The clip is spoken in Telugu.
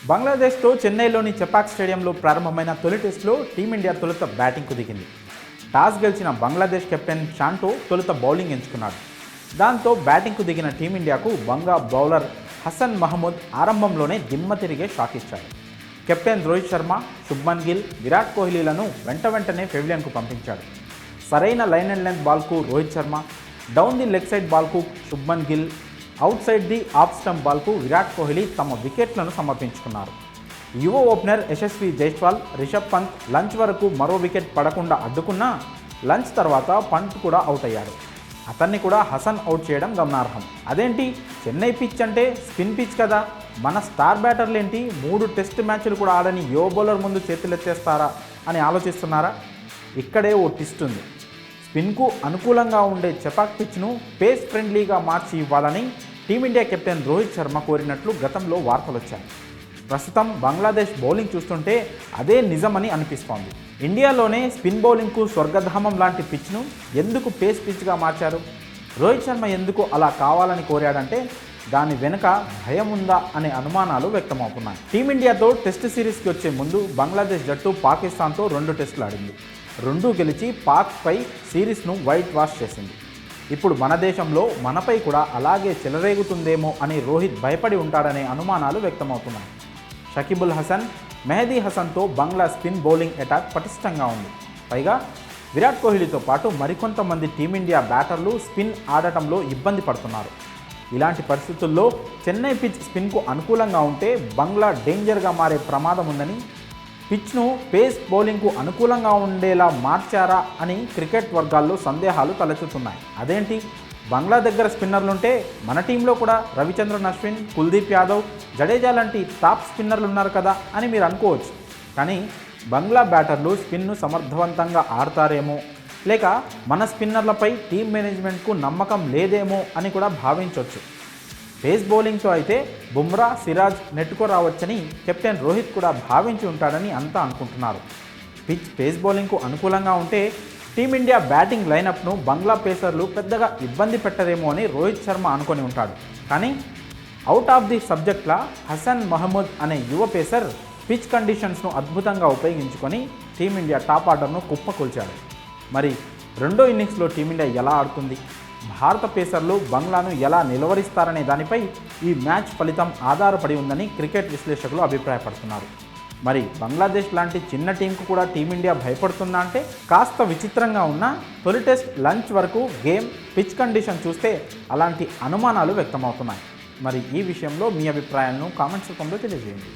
బంగ్లాదేశ్తో చెన్నైలోని చెపాక్ స్టేడియంలో ప్రారంభమైన తొలి టెస్టులో టీమిండియా తొలుత బ్యాటింగ్కు దిగింది. టాస్ గెలిచిన బంగ్లాదేశ్ కెప్టెన్ షాంటో తొలుత బౌలింగ్ ఎంచుకున్నాడు. దాంతో బ్యాటింగ్కు దిగిన టీమిండియాకు బంగా బౌలర్ హసన్ మహమూద్ ఆరంభంలోనే దిమ్మ తిరిగే షాక్ ఇచ్చాడు. కెప్టెన్ రోహిత్ శర్మ, శుభ్మన్ గిల్, విరాట్ కోహ్లీలను వెంటనే పెవిలియన్కు పంపించాడు. సరైన లైన్ అండ్ లెంత్ బాల్కు Rohit Sharma, down the leg side బాల్కు Shubman Gill, outside the off stump బాల్కు విరాట్ కోహ్లీ తమ వికెట్లను సమర్పించుకున్నారు. యువ ఓపెనర్ యశస్వి జైస్వాల్, రిషబ్ పంత్ లంచ్ వరకు మరో వికెట్ పడకుండా అడ్డుకున్నా లంచ్ తర్వాత పంత్ కూడా అవుట్ అయ్యాడు. అతన్ని కూడా హసన్ అవుట్ చేయడం గమనార్హం. అదేంటి, చెన్నై పిచ్ అంటే స్పిన్ పిచ్ కదా, మన స్టార్ బ్యాటర్లేంటి 3 టెస్ట్ మ్యాచ్లు కూడా ఆడని యువ బౌలర్ ముందు చేతులెత్తేస్తారా అని ఆలోచిస్తున్నారా? ఇక్కడే ఓ ట్విస్ట్ ఉంది. స్పిన్కు అనుకూలంగా ఉండే చెపాక్ పిచ్ను పేస్ ఫ్రెండ్లీగా మార్చి ఇవ్వాలని టీమిండియా కెప్టెన్ రోహిత్ శర్మ కోరినట్లు గతంలో వార్తలు వచ్చాయి. ప్రస్తుతం బంగ్లాదేశ్ బౌలింగ్ చూస్తుంటే అదే నిజమని అనిపిస్తోంది. ఇండియాలోనే స్పిన్ బౌలింగ్కు స్వర్గధామం లాంటి పిచ్ను ఎందుకు పేస్ పిచ్గా మార్చారు? రోహిత్ శర్మ ఎందుకు అలా కావాలని కోరాడంటే దాని వెనుక భయం ఉందా అనే అనుమానాలు వ్యక్తమవుతున్నాయి. టీమిండియాతో టెస్ట్ సిరీస్కి వచ్చే ముందు బంగ్లాదేశ్ జట్టు పాకిస్తాన్తో 2 టెస్టులు ఆడింది. 2 గెలిచి పాక్పై సిరీస్ను వైట్ వాష్ చేసింది. ఇప్పుడు మన దేశంలో మనపై కూడా అలాగే చెలరేగుతుందేమో అని రోహిత్ భయపడి ఉంటాడనే అనుమానాలు వ్యక్తమవుతున్నాయి. షకీబుల్ హసన్, మెహదీ హసన్తో బంగ్లా స్పిన్ బౌలింగ్ అటాక్ పటిష్టంగా ఉంది. పైగా విరాట్ కోహ్లీతో పాటు మరికొంతమంది టీమిండియా బ్యాటర్లు స్పిన్ ఆడటంలో ఇబ్బంది పడుతున్నారు. ఇలాంటి పరిస్థితుల్లో చెన్నై పిచ్ స్పిన్కు అనుకూలంగా ఉంటే బంగ్లా డేంజర్గా మారే ప్రమాదం ఉందని, పిచ్ను పేస్ బౌలింగ్కు అనుకూలంగా ఉండేలా మార్చారా అని క్రికెట్ వర్గాల్లో సందేహాలు తలెత్తుతున్నాయి. అదేంటి, బంగ్లా దగ్గర స్పిన్నర్లుంటే మన టీంలో కూడా రవిచంద్రన్ అశ్విన్, కుల్దీప్ యాదవ్, జడేజా లాంటి టాప్ స్పిన్నర్లు ఉన్నారు కదా అని మీరు అనుకోవచ్చు. కానీ బంగ్లా బ్యాటర్లు స్పిన్ను సమర్థవంతంగా ఆడతారేమో, లేక మన స్పిన్నర్లపై టీం మేనేజ్మెంట్కు నమ్మకం లేదేమో అని కూడా భావించవచ్చు. పేస్ బౌలింగ్తో అయితే బుమ్రా, సిరాజ్ నెట్టుకు రావచ్చని కెప్టెన్ రోహిత్ కూడా భావించి ఉంటాడని అంతా అనుకుంటున్నారు. పిచ్ పేస్ బౌలింగ్కు అనుకూలంగా ఉంటే టీమిండియా బ్యాటింగ్ లైనప్ను బంగ్లా పేసర్లు పెద్దగా ఇబ్బంది పెట్టరేమో అని రోహిత్ శర్మ అనుకొని ఉంటాడు. కానీ అవుట్ ఆఫ్ ది సబ్జెక్ట్లా హసన్ మహమూద్ అనే యువ పేసర్ పిచ్ కండిషన్స్ను అద్భుతంగా ఉపయోగించుకొని టీమిండియా టాప్ ఆర్డర్ను కుప్పకూల్చాడు. మరి రెండో ఇన్నింగ్స్లో టీమిండియా ఎలా ఆడుతుంది, భారత పేసర్లు బంగ్లాను ఎలా నిలవరిస్తారనే దానిపై ఈ మ్యాచ్ ఫలితం ఆధారపడి ఉందని క్రికెట్ విశ్లేషకులు అభిప్రాయపడుతున్నారు. మరి బంగ్లాదేశ్ లాంటి చిన్న టీంకు కూడా టీమిండియా భయపడుతుందా అంటే కాస్త విచిత్రంగా ఉన్న తొలి టెస్ట్ లంచ్ వరకు గేమ్, పిచ్ కండిషన్ చూస్తే అలాంటి అనుమానాలు వ్యక్తమవుతున్నాయి. మరి ఈ విషయంలో మీ అభిప్రాయాలను కామెంట్స్ రూపంలో తెలియజేయండి.